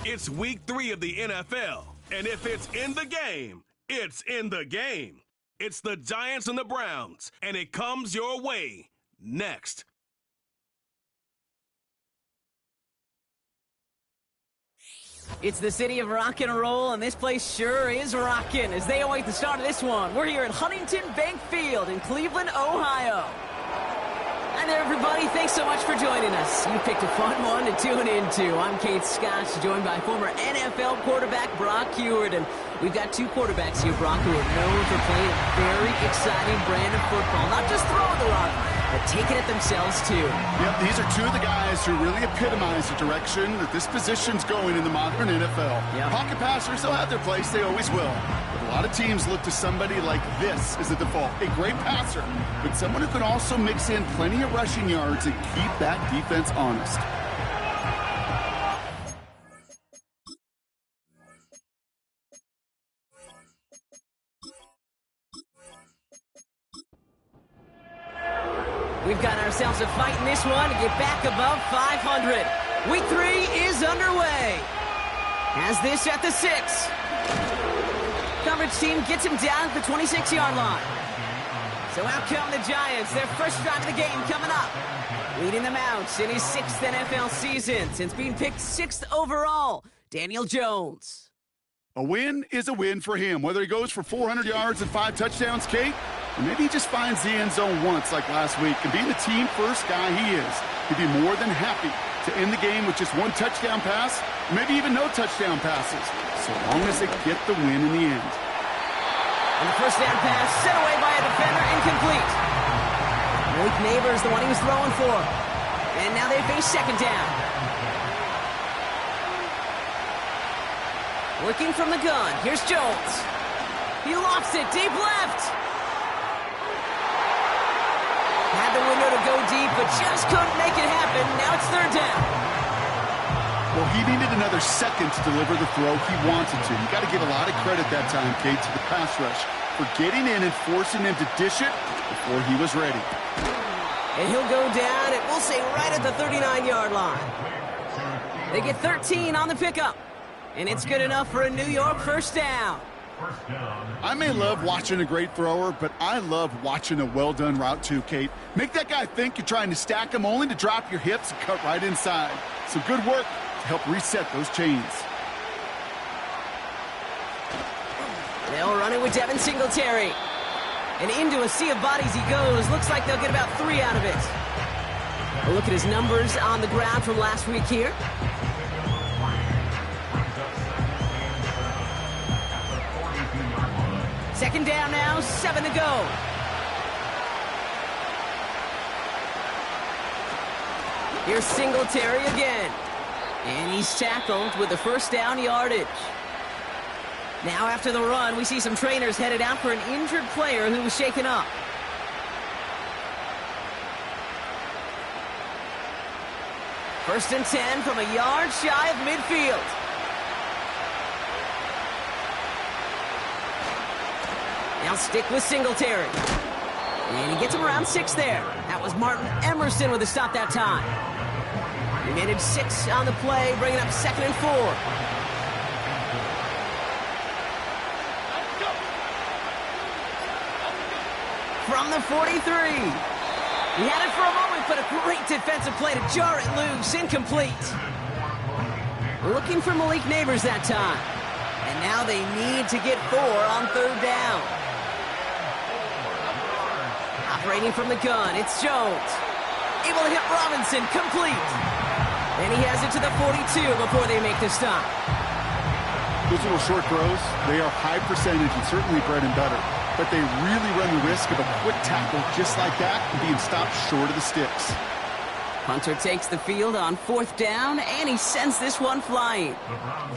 It's week 3 of the NFL, and if it's in the game, it's in the game. It's the Giants and the Browns, and it comes your way next. It's the city of rock and roll, and this place sure is rocking as they await the start of this one. We're here at Huntington Bank Field in Cleveland, Ohio. Hi there, everybody. Thanks so much for joining us. You picked a fun one to tune into. I'm Kate Scott, joined by former NFL quarterback Brock Huard. And we've got two quarterbacks here, Brock, who are known for playing a very exciting brand of football. Not just throwing the rock, but taking it themselves, too. Yep, these are two of the guys who really epitomize the direction that this position's going in the modern NFL. Yep. Pocket passers, they'll have their place. They always will. But a lot of teams look to somebody like this as the default. A great passer, but someone who can also mix in plenty of rushing yards and keep that defense honest. We've got ourselves a fight in this one to get back above 500. Week 3 is underway. Has this at the 6. Coverage team gets him down at the 26-yard line. So out come the Giants. Their first drive of the game coming up. Leading them out in his 6th NFL season since being picked 6th overall, Daniel Jones. A win is a win for him, whether he goes for 400 yards and 5 touchdowns, Kate, or maybe he just finds the end zone once like last week. And being the team-first guy he is, he'd be more than happy to end the game with just 1 touchdown pass, or maybe even no touchdown passes, so long as they get the win in the end. And the first down pass set away by a defender, incomplete. Malik Neighbors, the one he was throwing for. And now they face second down. Working from the gun, here's Jones. He lofts it deep left. Had the window to go deep, but just couldn't make it happen. Now it's third down. Well, he needed another second to deliver the throw he wanted to. You got to give a lot of credit that time, Kate, to the pass rush for getting in and forcing him to dish it before he was ready. And he'll go down, and we'll say right at the 39-yard line. They get 13 on the pickup, and it's good enough for a New York first down. I may love watching a great thrower, but I love watching a well-done route too, Kate. Make that guy think you're trying to stack him only to drop your hips and cut right inside. So good work to help reset those chains. They'll run it with Devin Singletary. And into a sea of bodies he goes. Looks like they'll get about 3 out of it. A look at his numbers on the ground from last week here. Second down now, 7 to go. Here's Singletary again. And he's tackled with the first down yardage. Now after the run, we see some trainers headed out for an injured player who was shaken up. First and 10 from a yard shy of midfield. Now stick with Singletary. And he gets him around 6 there. That was Martin Emerson with a stop that time. He made it 6 on the play, bringing up 2nd and 4. From the 43. He had it for a moment, but a great defensive play to jar it loose. Incomplete. Looking for Malik Neighbors that time. And now they need to get 4 on third down. Operating from the gun, it's Jones. Able to hit Robinson, complete. And he has it to the 42 before they make the stop. Those little short throws, they are high percentage and certainly bread and butter. But they really run the risk of a quick tackle just like that and being stopped short of the sticks. Hunter takes the field on 4th down, and he sends this one flying.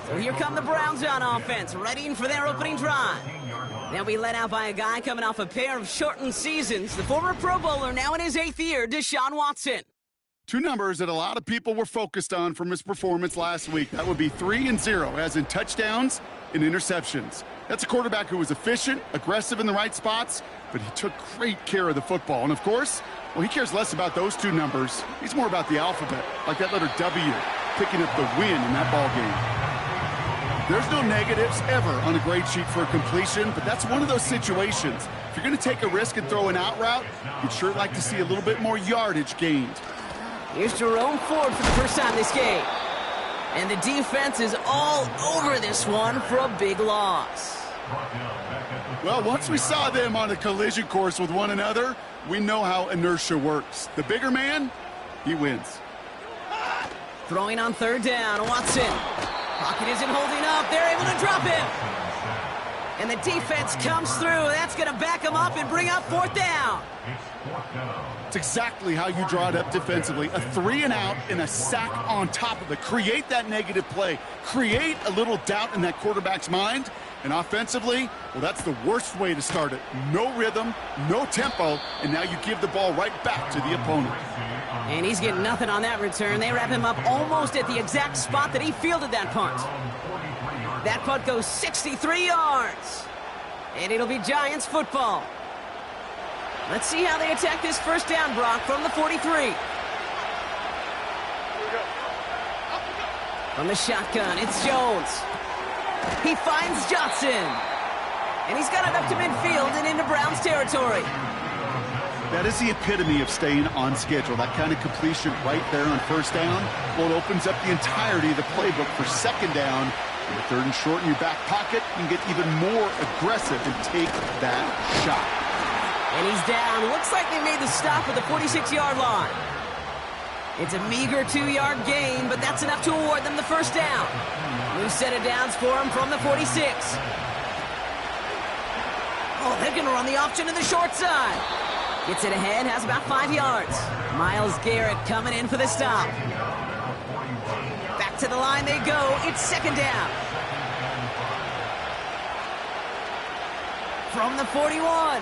So here come the Browns on offense, readying for their opening drive. They'll be led out by a guy coming off a pair of shortened seasons. The former Pro Bowler, now in his 8th year, Deshaun Watson. 2 numbers that a lot of people were focused on from his performance last week. That would be 3 and 0, as in touchdowns and interceptions. That's a quarterback who was efficient, aggressive in the right spots, but he took great care of the football. And, of course, well, he cares less about those 2 numbers. He's more about the alphabet, like that letter W, picking up the win in that ball game. There's no negatives ever on a grade sheet for a completion, but that's one of those situations. If you're going to take a risk and throw an out route, you'd sure like to see a little bit more yardage gained. Here's Jerome Ford for the first time this game. And the defense is all over this one for a big loss. Well, once we saw them on a collision course with one another, we know how inertia works. The bigger man, he wins. Throwing on third down, Watson. Pocket isn't holding up. They're able to drop him. And the defense comes through. That's going to back him up and bring up fourth down. It's exactly how you draw it up defensively. A 3-and-out and a sack on top of it. Create that negative play. Create a little doubt in that quarterback's mind. And offensively, well, that's the worst way to start it. No rhythm, no tempo, and now you give the ball right back to the opponent. And he's getting nothing on that return. They wrap him up almost at the exact spot that he fielded that punt. That punt goes 63 yards. And it'll be Giants football. Let's see how they attack this first down, Brock, from the 43. From the shotgun, it's Jones. He finds Johnson. And he's got it up to midfield and into Browns territory. That is the epitome of staying on schedule. That kind of completion right there on first down. Well, it opens up the entirety of the playbook for second down. And with third and short in your back pocket, you can get even more aggressive and take that shot. And he's down. Looks like they made the stop at the 46-yard line. It's a meager 2-yard gain, but that's enough to award them the first down. New set of downs for him from the 46. Oh, they're going to run the option to the short side. Gets it ahead, has about 5 yards. Myles Garrett coming in for the stop. Back to the line they go. It's second down. From the 41.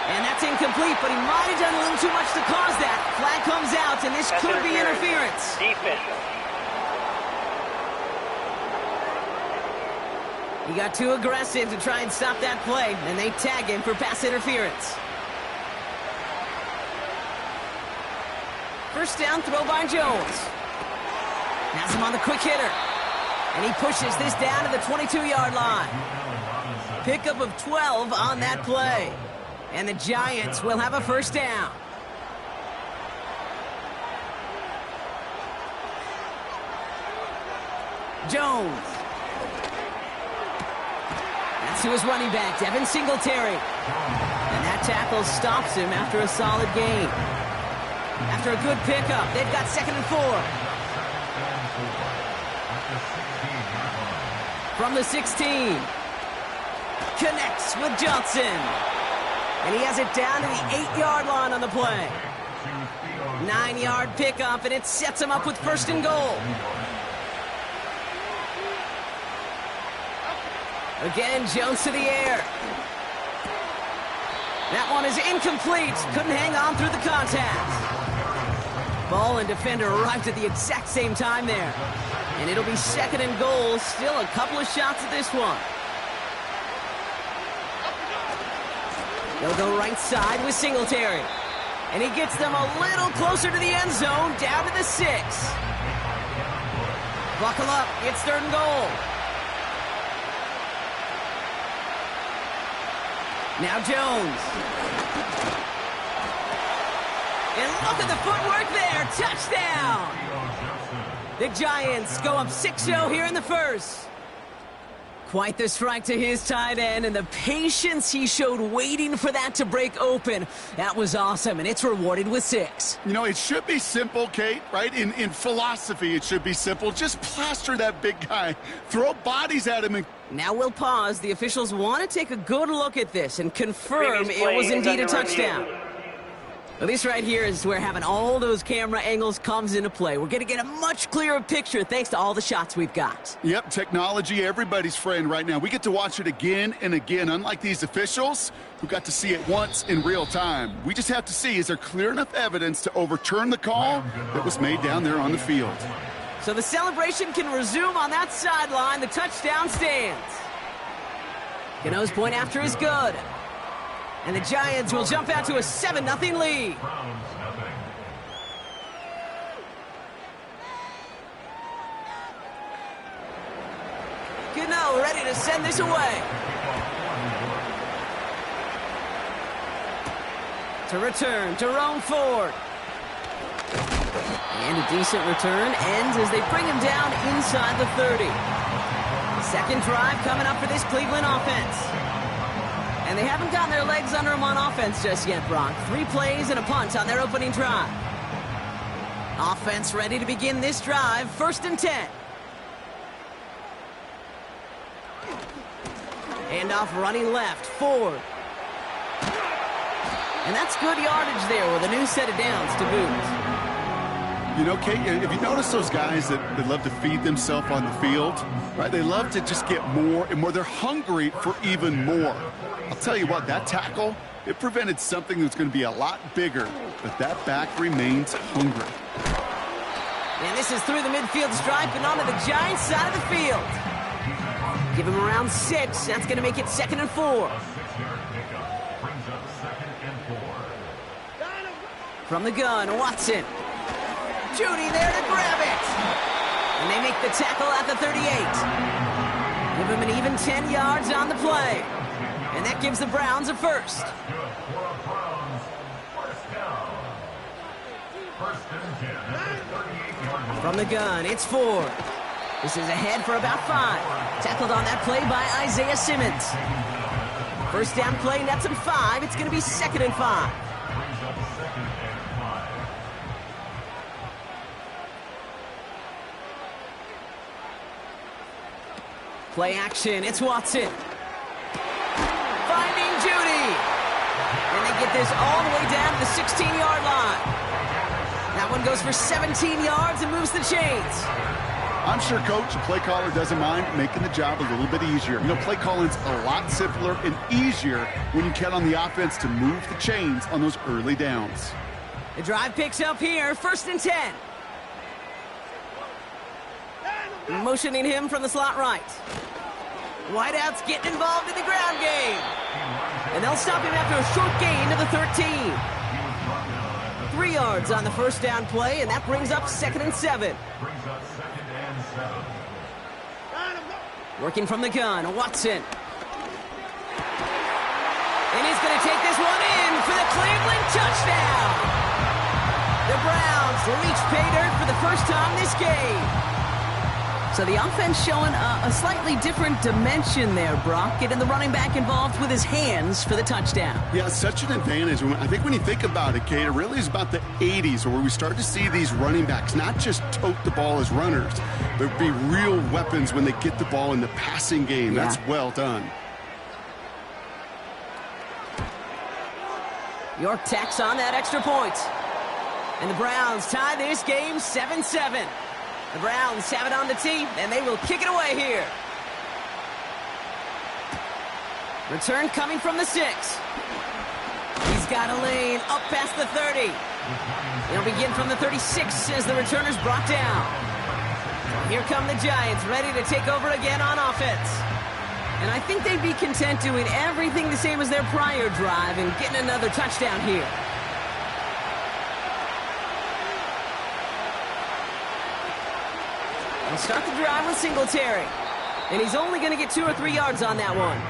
And that's incomplete, but he might have done a little too much to cause that. Flag comes out, and this could be interference. Defense. He got too aggressive to try and stop that play, and they tag him for pass interference. First down throw by Jones. Has him on the quick hitter. And he pushes this down to the 22-yard line. Pickup of 12 on that play. And the Giants will have a first down. Jones. That's to his running back, Devin Singletary. And that tackle stops him after a solid gain. After a good pickup, they've got second and 4. From the 16. Connects with Johnson. And he has it down to the 8-yard line on the play. 9-yard pickup, and it sets him up with first and goal. Again, Jones to the air. That one is incomplete. Couldn't hang on through the contact. Ball and defender arrived at the exact same time there. And it'll be second and goal. Still a couple of shots at this one. They'll go right side with Singletary. And he gets them a little closer to the end zone, down to the 6. Buckle up, it's third and goal. Now Jones. And look at the footwork there, touchdown! The Giants go up 6-0 here in the first. Quite the strike to his tight end, and the patience he showed waiting for that to break open. That was awesome, and it's rewarded with 6. You know, it should be simple, Kate, right? In philosophy, it should be simple. Just plaster that big guy. Throw bodies at him. And now we'll pause. The officials want to take a good look at this and confirm it was indeed a touchdown. Well, this right here is where having all those camera angles comes into play. We're going to get a much clearer picture thanks to all the shots we've got. Yep, technology, everybody's friend right now. We get to watch it again and again, unlike these officials who got to see it once in real time. We just have to see, is there clear enough evidence to overturn the call that was made down there on the field? So the celebration can resume on that sideline. The touchdown stands. Gano's point after is good. And the Giants will jump out to a 7-0 lead. go, ready to send this away. To return, Jerome Ford. And a decent return ends as they bring him down inside the 30. Second drive coming up for this Cleveland offense. And they haven't gotten their legs under them on offense just yet, Brock. 3 plays and a punt on their opening drive. Offense ready to begin this drive, 1st and 10. Handoff running left, Ford. And that's good yardage there with a new set of downs to boot. You know, Kate, if you notice those guys that love to feed themselves on the field, right? They love to just get more and more. They're hungry for even more. I'll tell you what, that tackle, it prevented something that's going to be a lot bigger, but that back remains hungry. And this is through the midfield stripe and onto the Giants side of the field. Give him around 6. That's going to make it 2nd and 4. From the gun, Watson. Judy there to grab it. And they make the tackle at the 38. Give him an even 10 yards on the play. And that gives the Browns a first. From the gun, it's Ford. This is ahead for about 5. Tackled on that play by Isaiah Simmons. First down play, nets him 5. It's going to be 2nd and 5. Play action, it's Watson. Finding Judy. And they get this all the way down to the 16-yard line. That one goes for 17 yards and moves the chains. I'm sure Coach, the play caller, doesn't mind making the job a little bit easier. You know, play calling's a lot simpler and easier when you count on the offense to move the chains on those early downs. The drive picks up here, 1st and 10. Motioning him from the slot right. Wideouts getting involved in the ground game. And they'll stop him after a short gain to the 13. 3 yards on the first down play, and that brings up 2nd and 7. Working from the gun, Watson. And he's going to take this one in for the Cleveland touchdown. The Browns reach pay dirt for the first time this game. So the offense showing a slightly different dimension there, Brock. Getting the running back involved with his hands for the touchdown. Yeah, such an advantage. I think when you think about it, Kate, it really is about the 80s where we start to see these running backs not just tote the ball as runners, but be real weapons when they get the ball in the passing game. Yeah. That's well done. York tacks on that extra point. And the Browns tie this game 7-7. The Browns have it on the tee, and they will kick it away here. Return coming from the 6. He's got a lane up past the 30. He'll begin from the 36 as the returner's brought down. Here come the Giants, ready to take over again on offense. And I think they'd be content doing everything the same as their prior drive and getting another touchdown here. They'll start the drive with Singletary. And he's only going to get 2 or 3 yards on that one.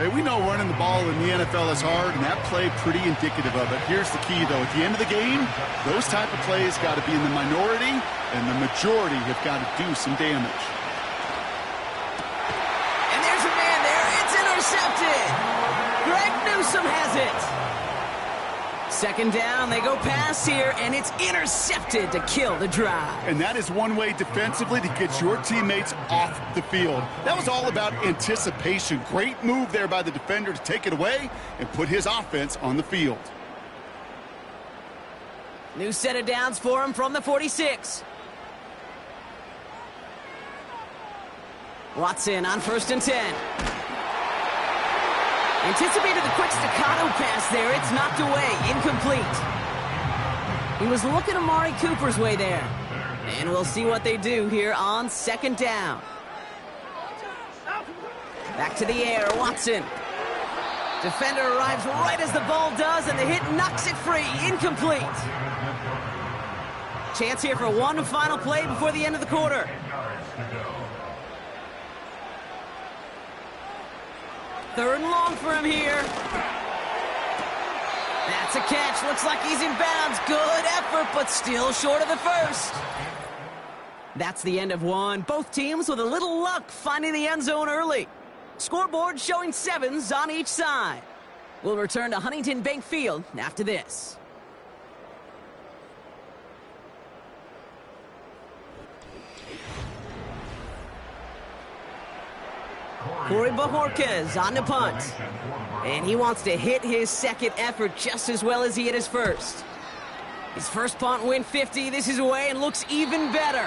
Hey, we know running the ball in the NFL is hard, and that play pretty indicative of it. Here's the key, though. At the end of the game, those type of plays got to be in the minority, and the majority have got to do some damage. And there's a man there. It's intercepted. Greg Newsome has it. 2nd down, they go pass here, and it's intercepted to kill the drive. And that is one way defensively to get your teammates off the field. That was all about anticipation. Great move there by the defender to take it away and put his offense on the field. New set of downs for him from the 46. Watson on 1st and 10. Anticipated the quick staccato pass there. It's knocked away. Incomplete. He was looking Amari Cooper's way there. And we'll see what they do here on 2nd down. Back to the air, Watson. Defender arrives right as the ball does, and the hit knocks it free. Incomplete. Chance here for one final play before the end of the quarter. 3rd and long for him here. That's a catch. Looks like he's in bounds. Good effort, but still short of the first. That's the end of one. Both teams with a little luck finding the end zone early. Scoreboard showing 7s on each side. We'll return to Huntington Bank Field after this. Corey Bajorquez on the punt. And he wants to hit his second effort just as well as he hit his first. His first punt went 50. This is away and looks even better.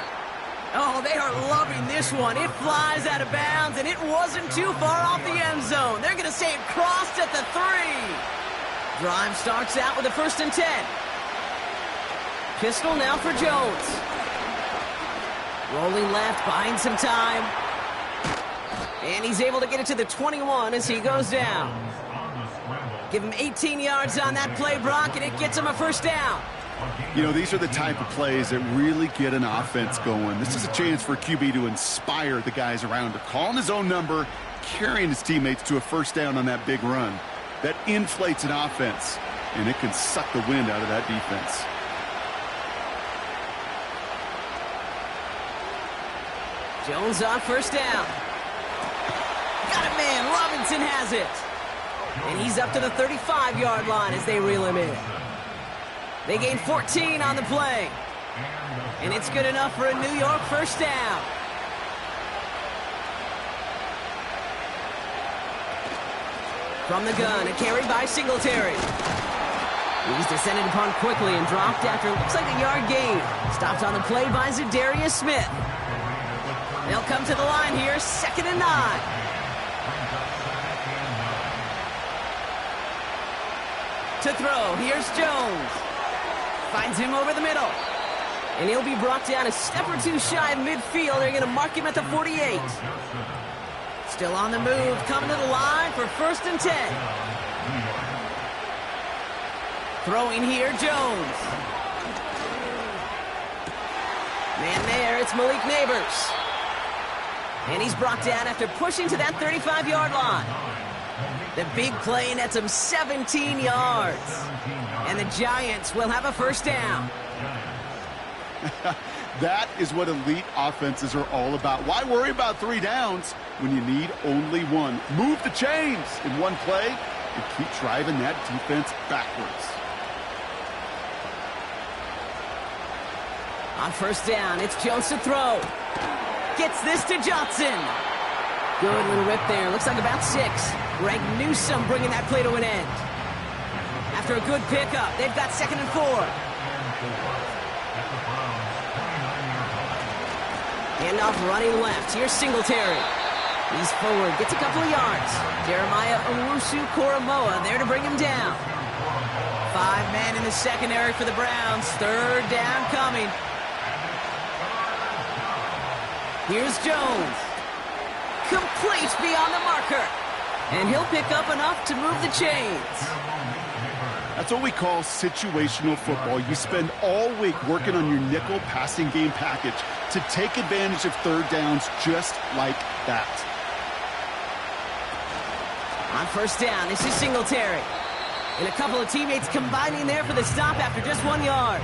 Oh, they are loving this one. It flies out of bounds, and it wasn't too far off the end zone. They're going to say it crossed at the 3. Drive starts out with a 1st and 10. Pistol now for Jones. Rolling left, buying some time. And he's able to get it to the 21 as he goes down. Give him 18 yards on that play, Brock, and it gets him a 1st down. You know, these are the type of plays that really get an offense going. This is a chance for QB to inspire the guys around him, calling his own number, carrying his teammates to a 1st down on that big run. That inflates an offense, and it can suck the wind out of that defense. Jones on 1st down. Got it, man. Robinson has it. And he's up to the 35-yard line as they reel him in. They gain 14 on the play. And it's good enough for a New York 1st down. From the gun, a carry by Singletary. He's descended upon quickly and dropped after looks like a yard gain. Stopped on the play by Zadarius Smith. They'll come to the line here, 2nd and 9. To throw, here's Jones. Finds him over the middle. And he'll be brought down a step or 2 shy of midfield. They're going to mark him at the 48. Still on the move, coming to the line for 1st and 10. Throwing here, Jones. Man there, it's Malik Neighbors. And he's brought down after pushing to that 35-yard line. The big play nets him 17 yards. And the Giants will have a 1st down. That is what elite offenses are all about. Why worry about 3 downs when you need only 1? Move the chains in one play and keep driving that defense backwards. On 1st down, it's Jones to throw. Gets this to Johnson. Good little rip there. Looks like about 6. Greg Newsome bringing that play to an end. After a good pickup, they've got 2nd and 4. Handoff running left. Here's Singletary. He's forward, gets a couple of yards. Jeremiah Owusu-Koramoah there to bring him down. 5 men in the secondary for the Browns. 3rd down coming. Here's Jones. Complete beyond the marker. And he'll pick up enough to move the chains. That's what we call situational football. You spend all week working on your nickel passing game package to take advantage of 3rd downs just like that. On 1st down, this is Singletary. And a couple of teammates combining there for the stop after just 1 yard.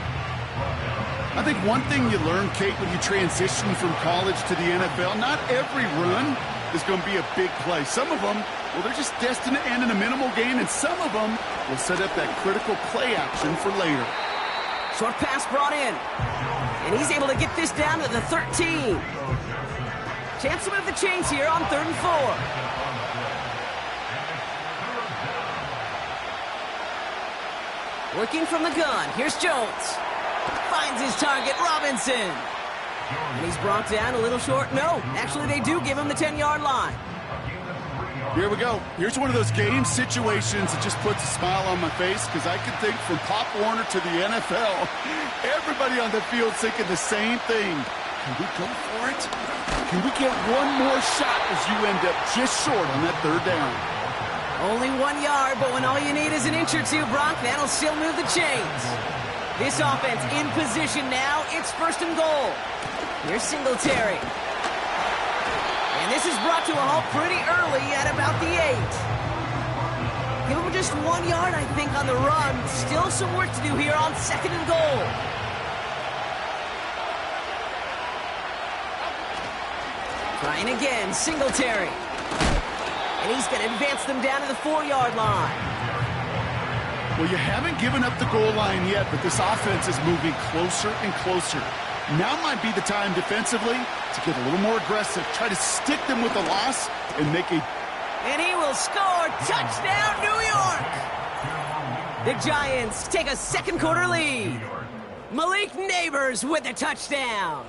I think one thing you learn, Kate, when you transition from college to the NFL, not every run is going to be a big play. Some of them, well, they're just destined to end in a minimal gain, and some of them will set up that critical play action for later. Short pass brought in. And he's able to get this down to the 13. Chance to move the chains here on 3rd and 4. Working from the gun. Here's Jones. Finds his target, Robinson. And he's brought down a little short. No, actually they do give him the 10-yard line. Here we go. Here's one of those game situations that just puts a smile on my face because I can think from Pop Warner to the NFL, everybody on the field thinking the same thing. Can we go for it? Can we get one more shot as you end up just short on that 3rd down? Only 1 yard, but when all you need is an inch or 2, Brock, that'll still move the chains. This offense in position now. It's 1st and goal. Here's Singletary. And And this is brought to a halt pretty early at about the 8. Give him just 1 yard, I think, on the run. Still some work to do here on 2nd and goal. Trying again, Singletary. And he's going to advance them down to the 4-yard line. Well, you haven't given up the goal line yet, but this offense is moving closer and closer. Now might be the time defensively to get a little more aggressive. Try to stick them with the loss and make a... And he will score. Touchdown, New York! The Giants take a second-quarter lead. Malik Neighbors with a touchdown.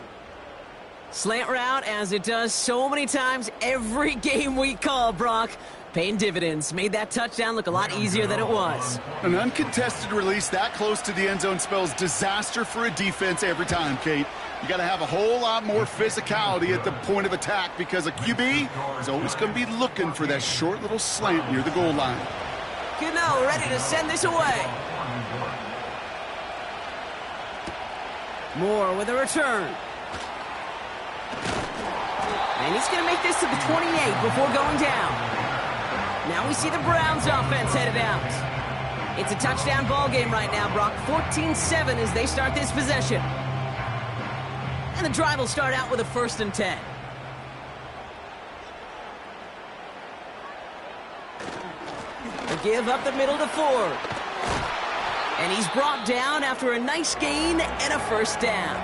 Slant route, as it does so many times every game we call, Brock. Paying dividends. Made that touchdown look a lot easier than it was. An uncontested release that close to the end zone spells disaster for a defense every time, Kate. You got to have a whole lot more physicality at the point of attack because a QB is always going to be looking for that short little slant near the goal line. Gano ready to send this away. Moore with a return. And he's going to make this to the 28 before going down. Now we see the Browns offense headed out. It's a touchdown ball game right now, Brock. 14-7 as they start this possession. And the drive will start out with a 1st and 10. They give up the middle to Ford. And he's brought down after a nice gain and a 1st down.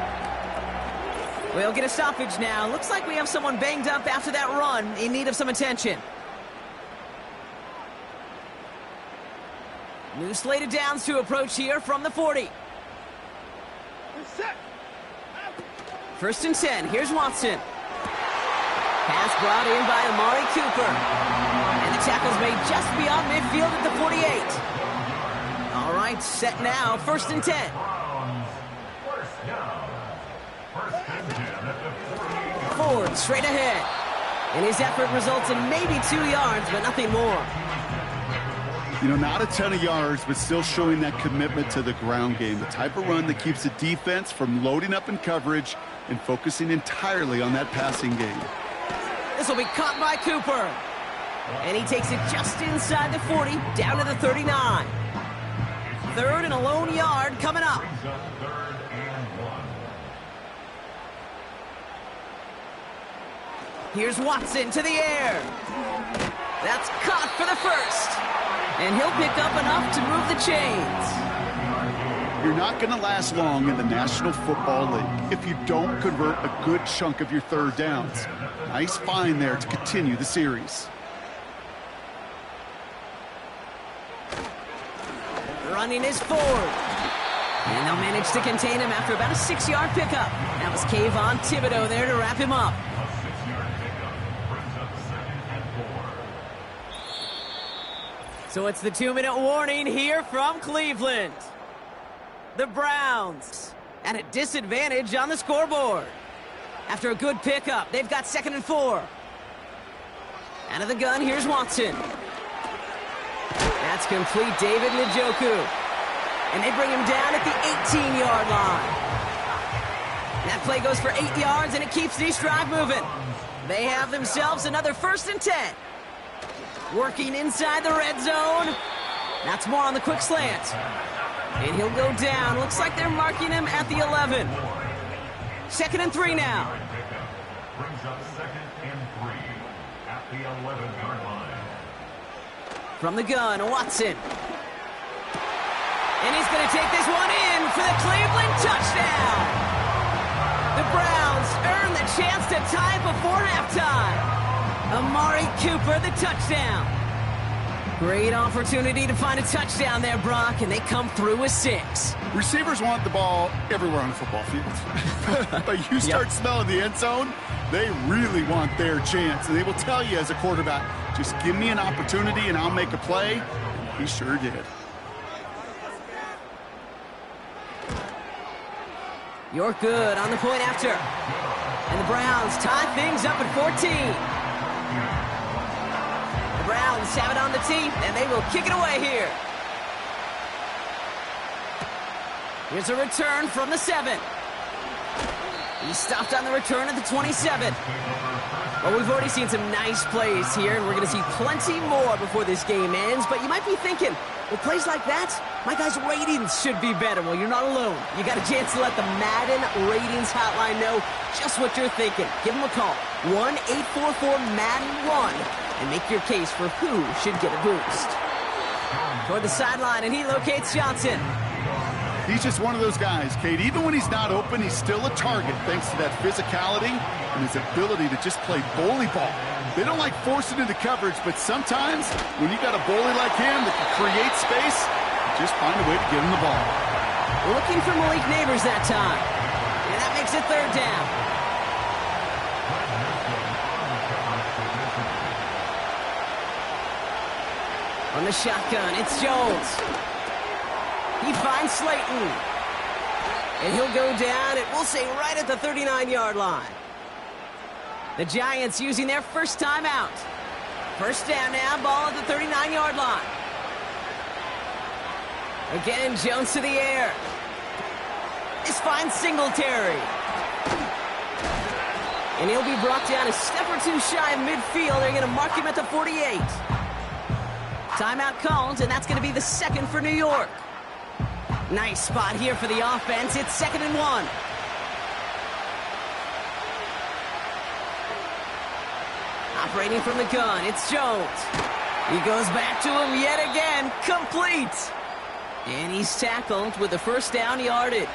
We'll get a stoppage now. Looks like we have someone banged up after that run in need of some attention. New slate of downs to approach here from the 40. 1st and 10. Here's Watson. Pass brought in by Amari Cooper. And the tackle's made just beyond midfield at the 48. All right, set now. 1st and 10. Ford straight ahead. And his effort results in maybe 2 yards, but nothing more. You know, not a ton of yards, but still showing that commitment to the ground game. The type of run that keeps the defense from loading up in coverage and focusing entirely on that passing game. This will be caught by Cooper. And he takes it just inside the 40, down to the 39. 3rd and a lone yard coming up. Here's Watson to the air. That's caught for the 1st. And he'll pick up enough to move the chains. You're not going to last long in the National Football League if you don't convert a good chunk of your 3rd downs. Nice find there to continue the series. Running is Ford. And they'll manage to contain him after about a 6-yard pickup. That was Kayvon Thibodeau there to wrap him up. So it's the 2-minute warning here from Cleveland. The Browns at a disadvantage on the scoreboard. After a good pickup, they've got 2nd and 4. Out of the gun, here's Watson. That's complete, David Njoku. And they bring him down at the 18-yard line. That play goes for 8 yards, and it keeps this drive moving. They have themselves another 1st and 10. Working inside the red zone. That's more on the quick slant. And he'll go down. Looks like they're marking him at the 11. 2nd and 3 now. Brings up 2nd and 3 at the 11-yard line. From the gun, Watson. And he's going to take this one in for the Cleveland touchdown. The Browns earn the chance to tie before halftime. Amari Cooper, the touchdown. Great opportunity to find a touchdown there, Brock, and they come through with 6. Receivers want the ball everywhere on the football field. But you start smelling the end zone, they really want their chance. And they will tell you as a quarterback, just give me an opportunity and I'll make a play. And he sure did. You're good on the point after. And the Browns tie things up at 14. The Browns have it on the tee, and they will kick it away here. Here's a return from the 7. He stopped on the return at the 27. Well, we've already seen some nice plays here, and we're going to see plenty more before this game ends. But you might be thinking, with plays like that, my guys' ratings should be better. Well, you're not alone. You got a chance to let the Madden Ratings Hotline know just what you're thinking. Give them a call, 1-844-MADDEN-1, and make your case for who should get a boost. Toward the sideline, and he locates Johnson. He's just one of those guys, Kate. Even when he's not open, he's still a target thanks to that physicality and his ability to just play bully ball. They don't like forcing into coverage, but sometimes when you got a bully like him that can create space, you just find a way to get him the ball. Looking for Malik Neighbors that time. And that makes it third down. On the shotgun, it's Jones. He finds Slayton. And he'll go down, and we'll say right at the 39-yard line. The Giants using their first timeout. First down now, ball at the 39-yard line. Again, Jones to the air. This finds Singletary. And he'll be brought down a step or two shy of midfield. They're going to mark him at the 48. Timeout called, and that's going to be the second for New York. Nice spot here for the offense. It's 2nd and 1. Operating from the gun, it's Jones. He goes back to him yet again. Complete. And he's tackled with the first down yardage.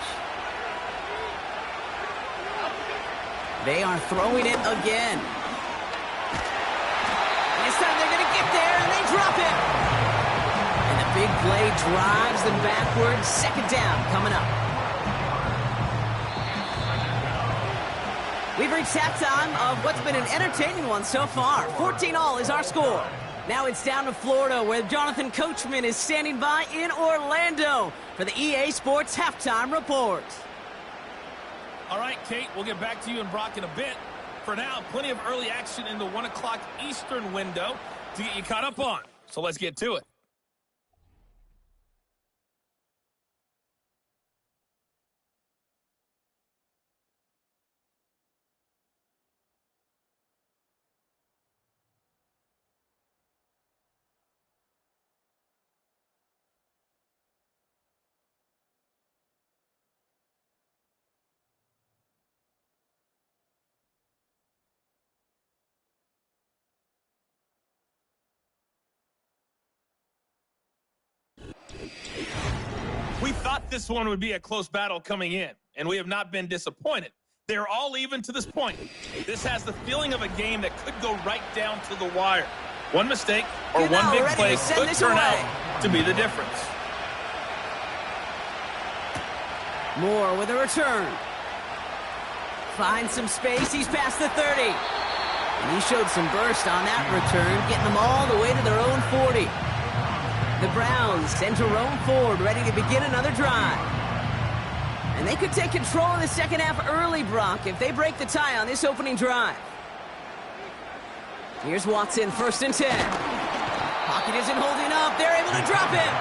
They are throwing it again. This time they're going to get there, and they drop it. And the big play drives them backwards. Second down coming up. We've reached halftime of what's been an entertaining one so far. 14-all is our score. Now it's down to Florida, where Jonathan Coachman is standing by in Orlando for the EA Sports Halftime Report. All right, Kate, we'll get back to you and Brock in a bit. For now, plenty of early action in the 1 o'clock Eastern window to get you caught up on. So let's get to it. We thought this one would be a close battle coming in, and we have not been disappointed. They're all even to this point. This has the feeling of a game that could go right down to the wire. One mistake or one big play could turn out to be the difference. Moore with a return. Finds some space. He's past the 30. And he showed some burst on that return, getting them all the way to their own 40. The Browns send Jerome Ford ready to begin another drive. And they could take control of the second half early, Brock, if they break the tie on this opening drive. Here's Watson, 1st and 10. Pocket isn't holding up. They're able to drop it.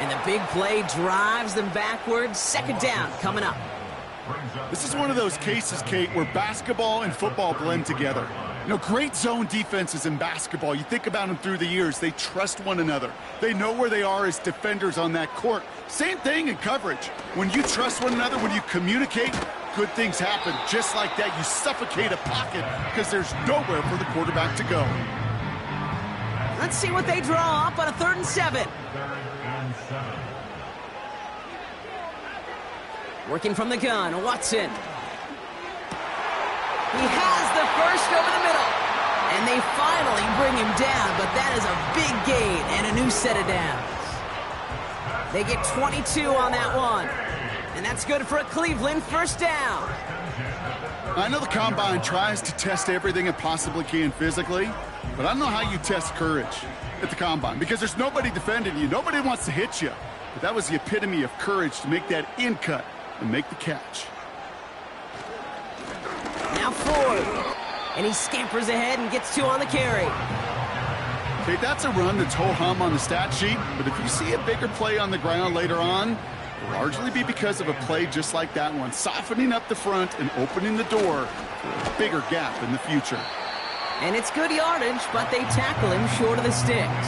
And the big play drives them backwards. Second down coming up. This is one of those cases, Kate, where basketball and football blend together. You know, great zone defenses in basketball. You think about them through the years. They trust one another. They know where they are as defenders on that court. Same thing in coverage. When you trust one another, when you communicate, good things happen. Just like that, you suffocate a pocket because there's nowhere for the quarterback to go. Let's see what they draw up on a 3rd and 7. Working from the gun, Watson. He has the first over the middle. And they finally bring him down, but that is a big gain and a new set of downs. They get 22 on that one. And that's good for a Cleveland first down. I know the Combine tries to test everything it possibly can physically, but I don't know how you test courage at the Combine because there's nobody defending you. Nobody wants to hit you. But that was the epitome of courage to make that in cut and make the catch. Now Ford. And he scampers ahead and gets 2 on the carry. Okay, that's a run that's ho-hum on the stat sheet, but if you see a bigger play on the ground later on, will largely be because of a play just like that one, softening up the front and opening the door for a bigger gap in the future. And it's good yardage, but they tackle him short of the sticks.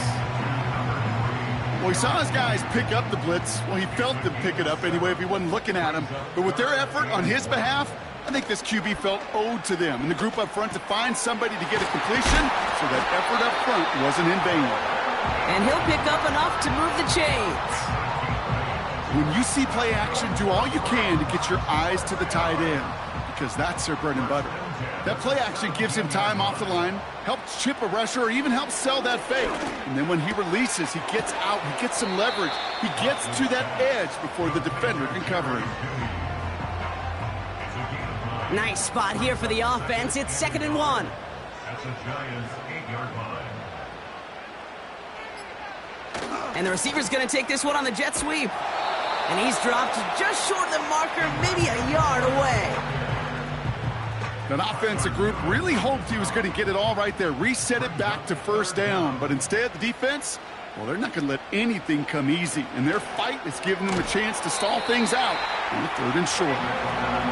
Well, he saw his guys pick up the blitz. Well, he felt them pick it up anyway if he wasn't looking at him. But with their effort on his behalf, I think this QB felt owed to them and the group up front to find somebody to get a completion, so that effort up front wasn't in vain. And he'll pick up enough to move the chains. When you see play action, do all you can to get your eyes to the tight end, because that's their bread and butter. That play action gives him time off the line, helps chip a rusher, or even helps sell that fake. And then when he releases, he gets out, he gets some leverage. He gets to that edge before the defender can cover him. Nice spot here for the offense. It's 2nd and 1. That's the Giants' 8-yard line. And the receiver's going to take this one on the jet sweep. And he's dropped just short of the marker, maybe a yard away. That offensive group really hoped he was going to get it all right there, reset it back to 1st down. But instead, the defense, well, they're not going to let anything come easy. And their fight is giving them a chance to stall things out on the 3rd and short.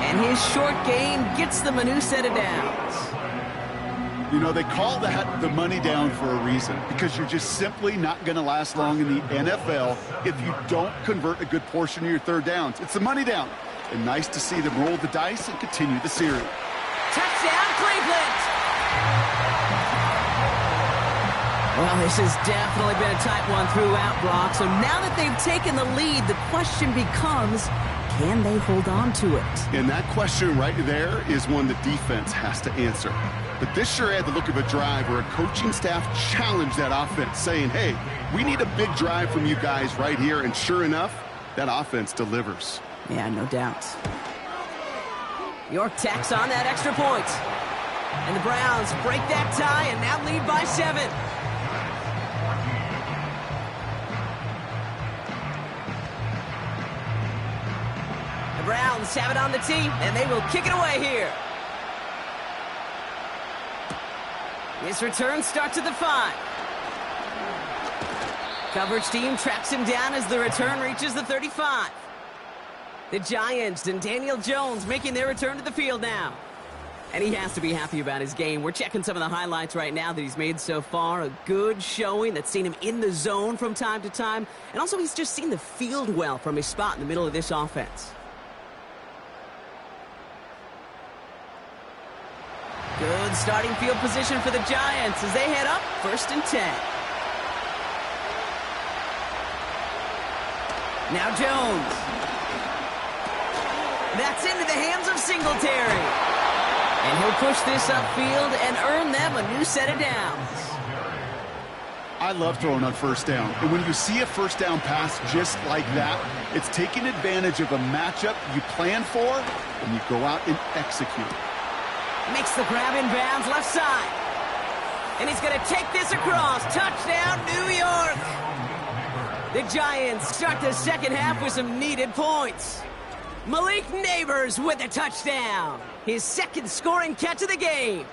And his short gain gets them a new set of downs. You know, they call that the money down for a reason, because you're just simply not going to last long in the NFL if you don't convert a good portion of your 3rd downs. It's the money down. And nice to see them roll the dice and continue the series. Touchdown, Cleveland! Well, this has definitely been a tight one throughout, Brock. So now that they've taken the lead, the question becomes, can they hold on to it? And that question right there is one the defense has to answer. But this sure had the look of a drive where a coaching staff challenged that offense, saying, hey, we need a big drive from you guys right here. And sure enough, that offense delivers. Yeah, no doubt. York tacks on that extra point. And the Browns break that tie and now lead by 7. The Browns have it on the tee, and they will kick it away here. His return starts at the 5. Coverage team tracks him down as the return reaches the 35. The Giants and Daniel Jones making their return to the field now. And he has to be happy about his game. We're checking some of the highlights right now that he's made so far. A good showing that's seen him in the zone from time to time. And also he's just seen the field well from his spot in the middle of this offense. Good starting field position for the Giants as they head up 1st and 10. Now Jones. That's into the hands of Singletary. And he'll push this upfield and earn them a new set of downs. I love throwing on 1st down. And when you see a 1st down pass just like that, it's taking advantage of a matchup you plan for, and you go out and execute. Makes the grab in bounds left side. And he's going to take this across. Touchdown, New York. The Giants start the 2nd half with some needed points. Malik Neighbors with a touchdown. His 2nd scoring catch of the game.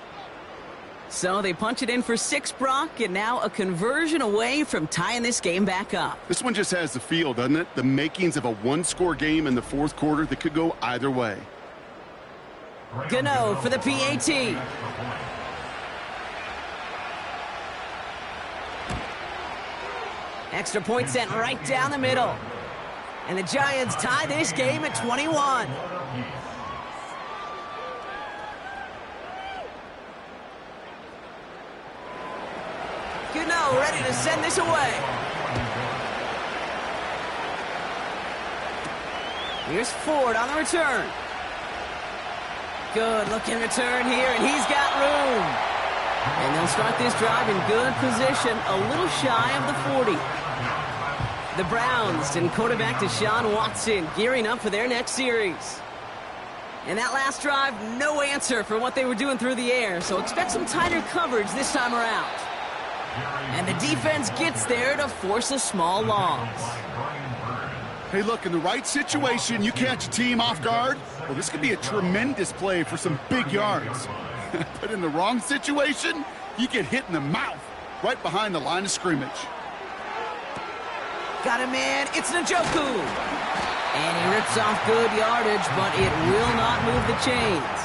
So they punch it in for 6, Brock, and now a conversion away from tying this game back up. This one just has the feel, doesn't it? The makings of a 1-score game in the 4th quarter that could go either way. Gano for the PAT. Extra point sent right down the middle. And the Giants tie this game at 21. Gano ready to send this away. Here's Ford on the return. Good looking return here, and he's got room. And they'll start this drive in good position, a little shy of the 40. The Browns and quarterback Deshaun Watson gearing up for their next series. And that last drive, no answer for what they were doing through the air, so expect some tighter coverage this time around. And the defense gets there to force a small loss. Hey, look, in the right situation, you catch a team off guard. Well, this could be a tremendous play for some big yards. But in the wrong situation, you get hit in the mouth right behind the line of scrimmage. Got a man. It's Njoku. And he rips off good yardage, but it will not move the chains.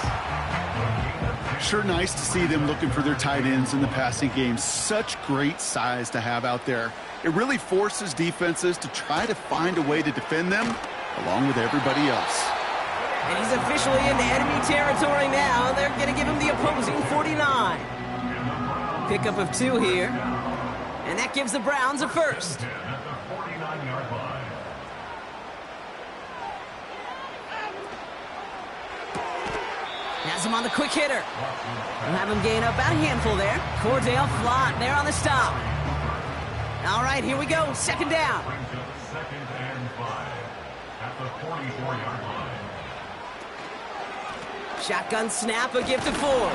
Sure nice to see them looking for their tight ends in the passing game. Such great size to have out there. It really forces defenses to try to find a way to defend them along with everybody else. And he's officially into enemy territory now. They're going to give him the opposing 49. Pickup of 2 here. And that gives the Browns a first. Has him on the quick hitter. We'll have him gain up about a handful there. Cordell Flott there on the stop. All right, here we go. Second down. Second and 5 at the 44-yard line. Shotgun snap, a give to Ford.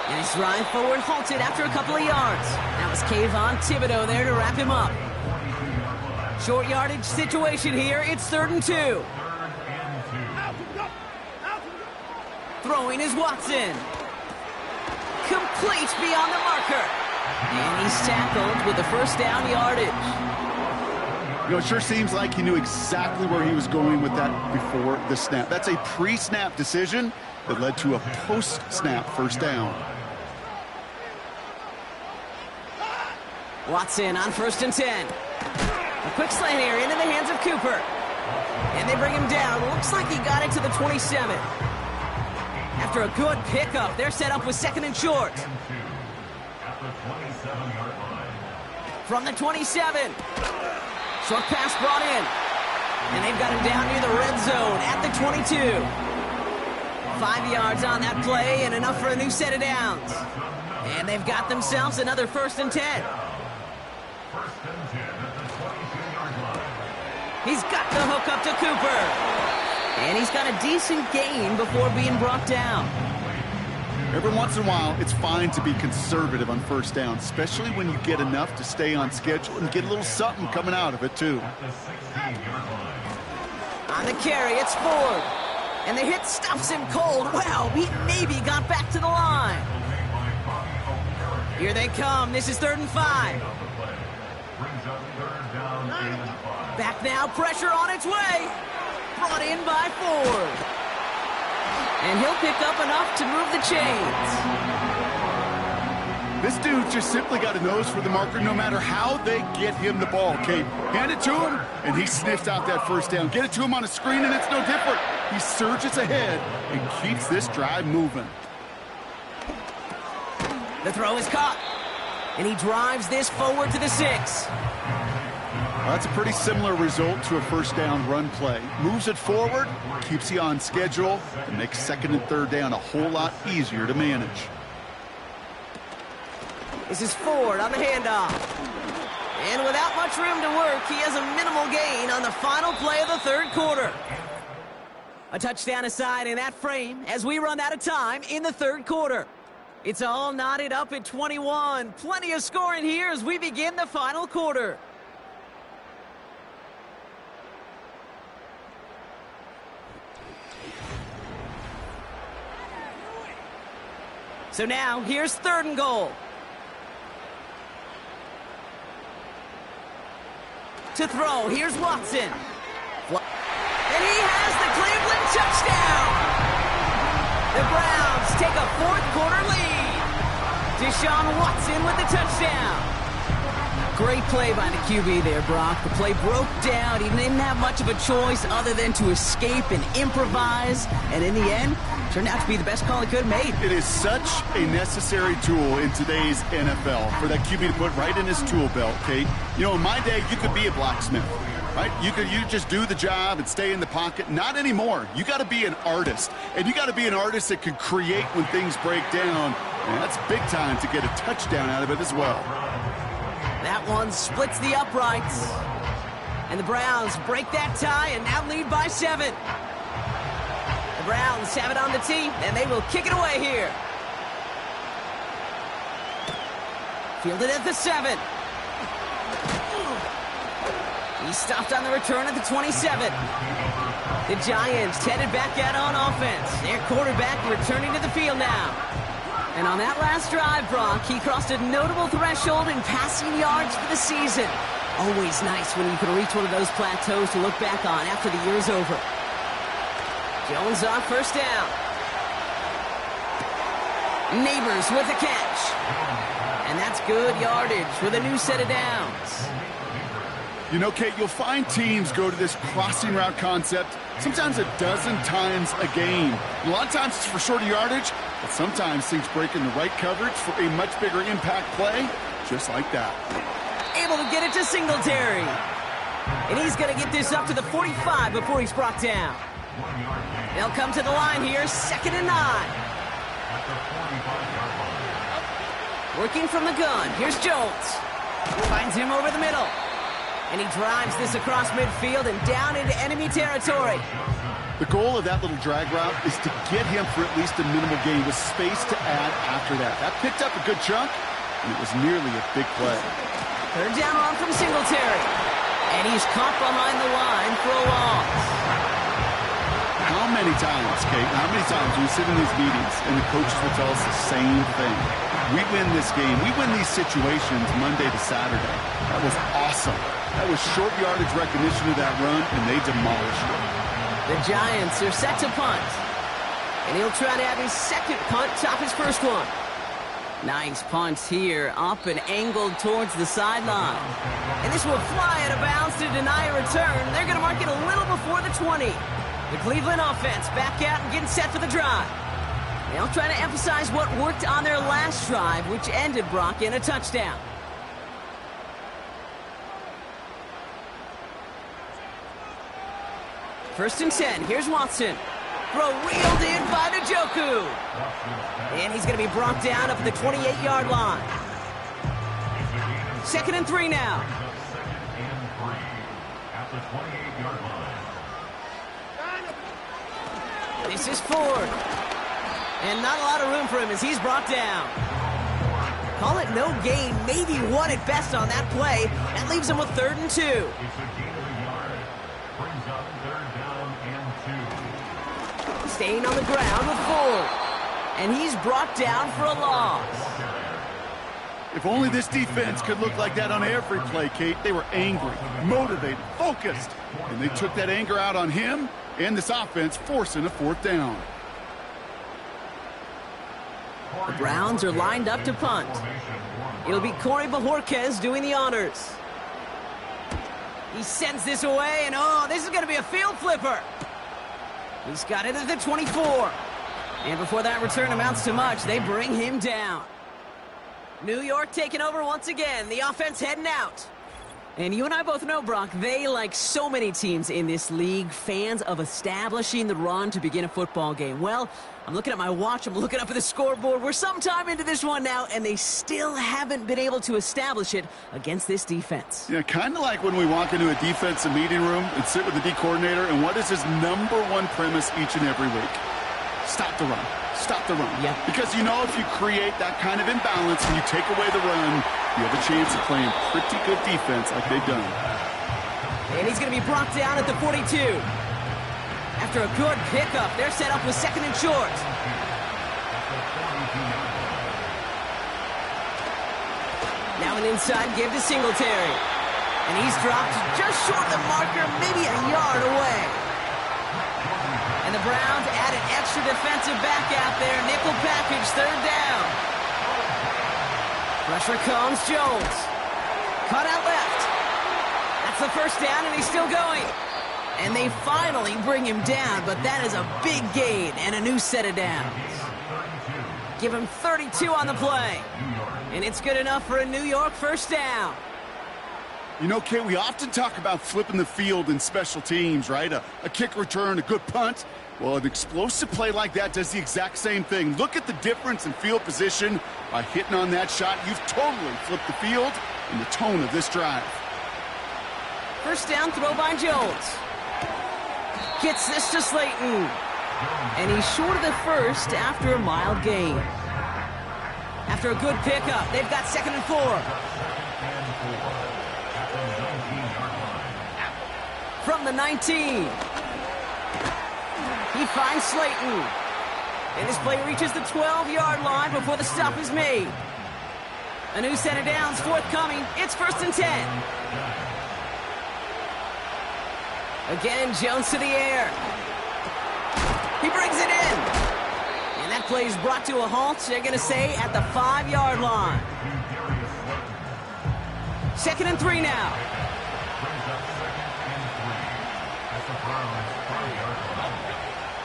And his drive forward halted after a couple of yards. That was Kayvon Thibodeau there to wrap him up. Short yardage situation here. It's 3rd and 2. Throwing is Watson. Complete beyond the marker. And he's tackled with the first down yardage. You know, it sure seems like he knew exactly where he was going with that before the snap. That's a pre-snap decision that led to a post-snap first down. Watson on 1st and 10. A quick slant here into the hands of Cooper. And they bring him down. Looks like he got it to the 27. After a good pickup, they're set up with 2nd and short. From the 27. Short pass brought in. And they've got him down near the red zone at the 22. 5 yards on that play and enough for a new set of downs. And they've got themselves another 1st and 10. He's got the hook up to Cooper. And he's got a decent gain before being brought down. Every once in a while, it's fine to be conservative on first down, especially when you get enough to stay on schedule and get a little something coming out of it, too. On the carry, it's Ford. And the hit stops him cold. Wow, he maybe got back to the line. Here they come. This is 3rd and 5. Back now, pressure on its way. Brought in by Ford. And he'll pick up enough to move the chains. This dude just simply got a nose for the marker no matter how they get him the ball, Kate. Hand it to him, and he sniffs out that first down. Get it to him on a screen, and it's no different. He surges ahead and keeps this drive moving. The throw is caught. And he drives this forward to the 6. Well, that's a pretty similar result to a first down run play. Moves it forward, keeps you on schedule, and makes 2nd and 3rd down a whole lot easier to manage. This is Ford on the handoff. And without much room to work, he has a minimal gain on the final play of the 3rd quarter. A touchdown aside in that frame as we run out of time in the 3rd quarter. It's all knotted up at 21. Plenty of scoring here as we begin the final quarter. So now, here's 3rd and goal. To throw, here's Watson. And he has the Cleveland touchdown! The Browns take a 4th quarter lead. Deshaun Watson with the touchdown. Great play by the QB there, Brock. The play broke down. He didn't have much of a choice other than to escape and improvise. And in the end, turned out to be the best call he could have made. It is such a necessary tool in today's NFL for that QB to put right in his tool belt, Kate. You know, in my day, you could be a blacksmith, right? You just do the job and stay in the pocket. Not anymore. You got to be an artist. And you got to be an artist that can create when things break down. And that's big time to get a touchdown out of it as well. That one splits the uprights. And the Browns break that tie and now lead by 7. The Browns have it on the tee, and they will kick it away here. Fielded at the 7. He stopped on the return at the 27. The Giants headed back out on offense. Their quarterback returning to the field now. And on that last drive, Brock, he crossed a notable threshold in passing yards for the season. Always nice when you can reach one of those plateaus to look back on after the year is over. Jones on first down. Neighbors with a catch. And that's good yardage with a new set of downs. You know, Kate, you'll find teams go to this crossing route concept sometimes a dozen times a game. A lot of times it's for shorter yardage, but sometimes things break in the right coverage for a much bigger impact play, just like that. Able to get it to Singletary. And he's going to get this up to the 45 before he's brought down. They'll come to the line here, 2nd and 9. Working from the gun, here's Jones. Finds him over the middle. And he drives this across midfield and down into enemy territory. The goal of that little drag route is to get him for at least a minimal gain with space to add after that. That picked up a good chunk, and it was nearly a big play. 3rd down run from Singletary. And he's caught behind the line for a loss. How many times, Kate, how many times we sit in these meetings and the coaches will tell us the same thing? We win this game. We win these situations Monday to Saturday. That was awesome. That was short yardage recognition of that run, and they demolished it. The Giants are set to punt. And he'll try to have his second punt top his first one. Nice punt here, up and angled towards the sideline. And this will fly out of bounds to deny a return. They're going to mark it a little before the 20. The Cleveland offense back out and getting set for the drive. They'll try to emphasize what worked on their last drive, which ended, Brock, in a touchdown. First and 10. Here's Watson. Throw reeled in by Njoku. And he's going to be brought down up at the 28-yard line. 2nd and 3 now. This is Ford. And not a lot of room for him as he's brought down. Call it no gain, maybe 1 at best on that play. That leaves him with 3rd and 2. Staying on the ground with Ford. And he's brought down for a loss. If only this defense could look like that on every play, Kate. They were angry, motivated, focused. And they took that anger out on him and this offense, forcing a 4th down. The Browns are lined up to punt. It'll be Corey Bojorquez doing the honors. He sends this away, and oh, this is going to be a field flipper. He's got it at the 24. And before that return amounts to much, they bring him down. New York taking over once again. The offense heading out. And you and I both know, Brock, they, like so many teams in this league, fans of establishing the run to begin a football game. Well, I'm looking at my watch, I'm looking up at the scoreboard. We're sometime into this one now, and they still haven't been able to establish it against this defense. Yeah, kind of like when we walk into a defensive meeting room and sit with the D coordinator, and what is his #1 premise each and every week? Stop the run. Stop the run. Yeah. Because you know if you create that kind of imbalance and you take away the run, you have a chance of playing pretty good defense like they've done. And he's going to be brought down at the 42. After a good pickup, they're set up with 2nd and short. Now an inside give to Singletary. And he's dropped just short of the marker, maybe a yard away. And the Browns add an extra defensive back out there. Nickel package, 3rd down. Pressure comes, Jones. Cut out left. That's the 1st down, and he's still going. And they finally bring him down, but that is a big gain and a new set of downs. Give him 32 on the play. And it's good enough for a New York 1st down. You know, Kate, we often talk about flipping the field in special teams, right? A kick return, a good punt. Well, an explosive play like that does the exact same thing. Look at the difference in field position. By hitting on that shot, you've totally flipped the field and the tone of this drive. 1st down throw by Jones. Gets this to Slayton. And he's short of the 1st after a mild gain. After a good pickup, they've got 2nd and 4. From the 19. He finds Slayton. And this play reaches the 12-yard line before the stop is made. A new set of downs forthcoming. It's 1st and 10. Again, Jones to the air. He brings it in. And that play is brought to a halt, they're going to say, at the 5-yard line. 2nd and 3 now.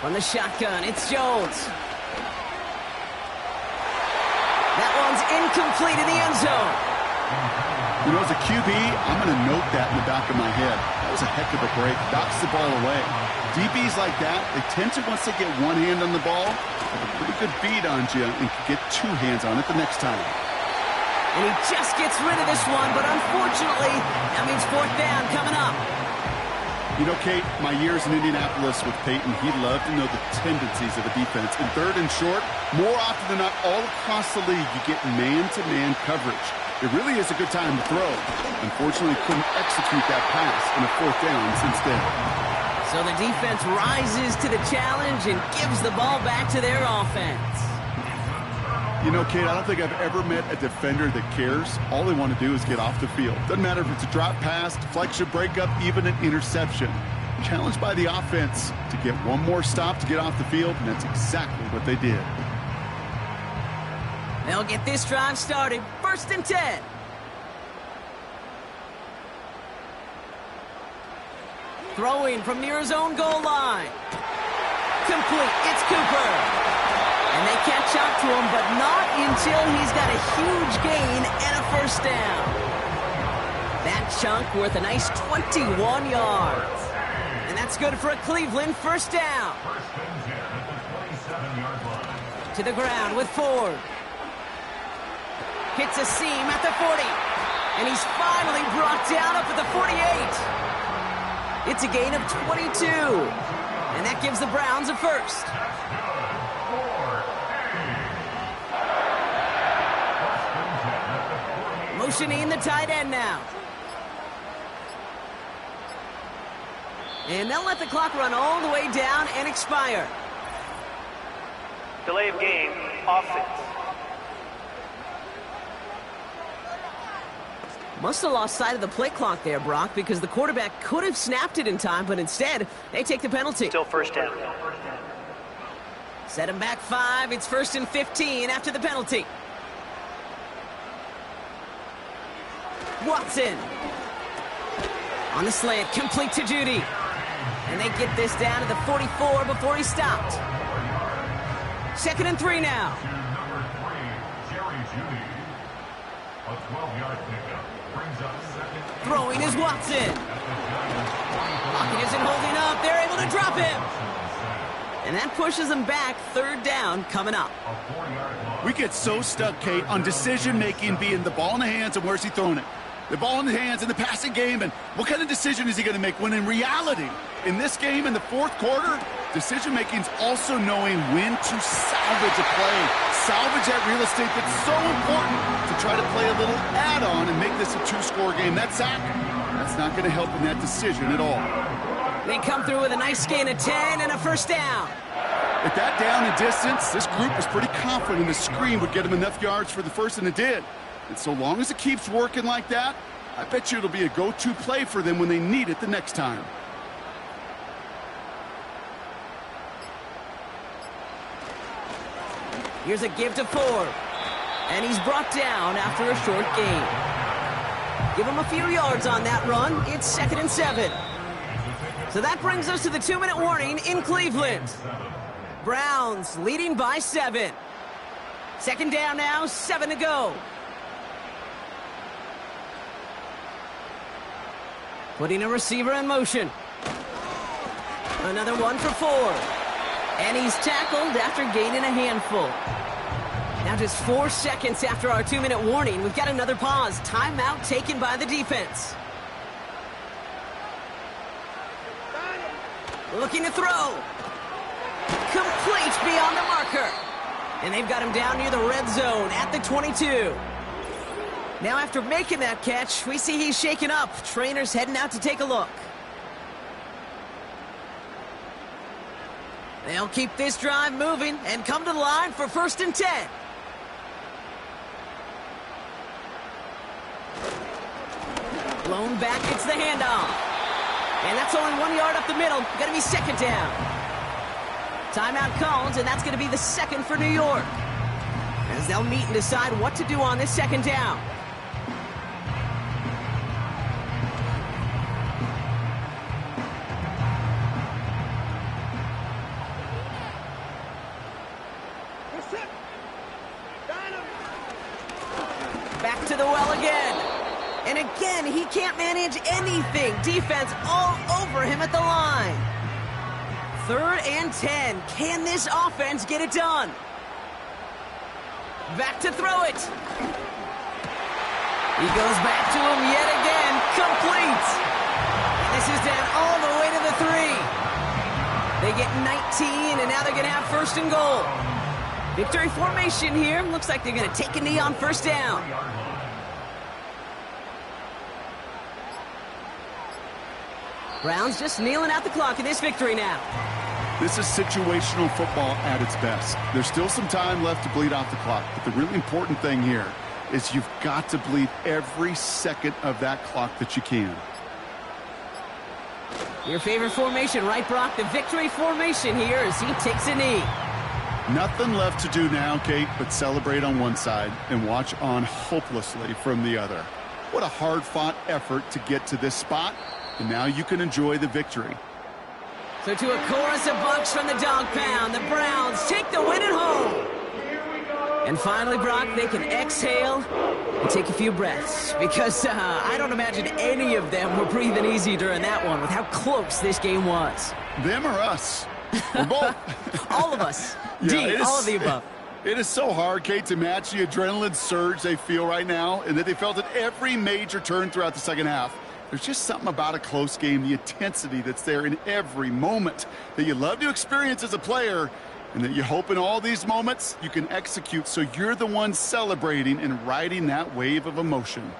From the shotgun, it's Jones. That one's incomplete in the end zone. You know, as a QB, I'm going to note that in the back of my head. That was a heck of a break. Knocks the ball away. DBs like that, they tend to, once they get one hand on the ball, have a pretty good beat on you and can get two hands on it the next time. And he just gets rid of this one, but unfortunately, that means 4th down coming up. You know, Kate, my years in Indianapolis with Peyton, he loved to know the tendencies of a defense. In 3rd and short, more often than not, all across the league, you get man-to-man coverage. It really is a good time to throw. Unfortunately, couldn't execute that pass in a 4th down instead. So the defense rises to the challenge and gives the ball back to their offense. You know, Kate, I don't think I've ever met a defender that cares. All they want to do is get off the field. Doesn't matter if it's a drop pass, deflection, breakup, even an interception. Challenged by the offense to get one more stop to get off the field, and that's exactly what they did. They'll get this drive started. 1st and 10. Throwing from near his own goal line. Complete. It's Cooper. And they catch up to him, but not until he's got a huge gain and a 1st down. That chunk worth a nice 21 yards. And that's good for a Cleveland 1st down. 1st and 10 at the 27-yard line. To the ground with Ford. Hits a seam at the 40. And he's finally brought down up at the 48. It's a gain of 22. And that gives the Browns a 1st. Motioning the tight end now. And they'll let the clock run all the way down and expire. Delay of game, offense. Must have lost sight of the play clock there, Brock, because the quarterback could have snapped it in time, but instead, they take the penalty. Still 1st down. Set him back 5. It's 1st and 15 after the penalty. Watson. On the slant, complete to Judy. And they get this down to the 44 before he stopped. 2nd and 3 now. To number 3, Jerry Judy. A 12-yard pickup brings up 2nd. Throwing is Watson. Pocket isn't holding up. They're able to drop him. And that pushes them back. 3rd down coming up. A 4-yard loss. We get so stuck, Kate, on decision-making being the ball in the hands and where's he throwing it. The ball in the hands in the passing game, and what kind of decision is he going to make when in reality, in this game in the 4th quarter, decision-making is also knowing when to salvage a play, salvage that real estate that's so important to try to play a little add-on and make this a 2-score game. That sack, that's not going to help in that decision at all. They come through with a nice gain of 10 and a 1st down. At that down and distance, this group was pretty confident the screen would get them enough yards for the 1st, and it did. And so long as it keeps working like that, I bet you it'll be a go-to play for them when they need it the next time. Here's a give to Ford. And he's brought down after a short gain. Give him a few yards on that run. It's 2nd and 7. So that brings us to the 2-minute warning in Cleveland. Browns leading by 7. 2nd down now, 7 to go. Putting a receiver in motion. Another one for Ford. And he's tackled after gaining a handful. Now just 4 seconds after our 2-minute warning, we've got another pause. Timeout taken by the defense. Looking to throw. Complete beyond the marker. And they've got him down near the red zone at the 22. Now after making that catch, we see he's shaken up. Trainer's heading out to take a look. They'll keep this drive moving and come to the line for 1st and 10. Blown back, it's the handoff. And that's only 1 yard up the middle. Gonna be second down. Timeout called, and that's gonna be the second for New York, as they'll meet and decide what to do on this second down. Back to the well again. And again, he can't manage anything. Defense all over him at the line. 3rd and 10. Can this offense get it done? Back to throw it. He goes back to him yet again. Complete. And this is down all the way to the 3. They get 19, and now they're going to have 1st and goal. Victory formation here. Looks like they're going to take a knee on 1st down. Browns just kneeling out the clock in this victory now. This is situational football at its best. There's still some time left to bleed off the clock, but the really important thing here is you've got to bleed every second of that clock that you can. Your favorite formation, right, Brock? The victory formation here as he takes a knee. Nothing left to do now, Kate, but celebrate on one side and watch on hopelessly from the other. What a hard-fought effort to get to this spot, and now you can enjoy the victory. So to a chorus of bucks from the dog pound, the Browns take the win at home. And finally, Brock, they can exhale and take a few breaths, because I don't imagine any of them were breathing easy during that one with how close this game was. Them or us? We're both. All of us. Yeah, all of the above. It is so hard, Kate, to match the adrenaline surge they feel right now and that they felt at every major turn throughout the second half. There's just something about a close game, the intensity that's there in every moment that you love to experience as a player, and that you hope in all these moments you can execute so you're the one celebrating and riding that wave of emotion.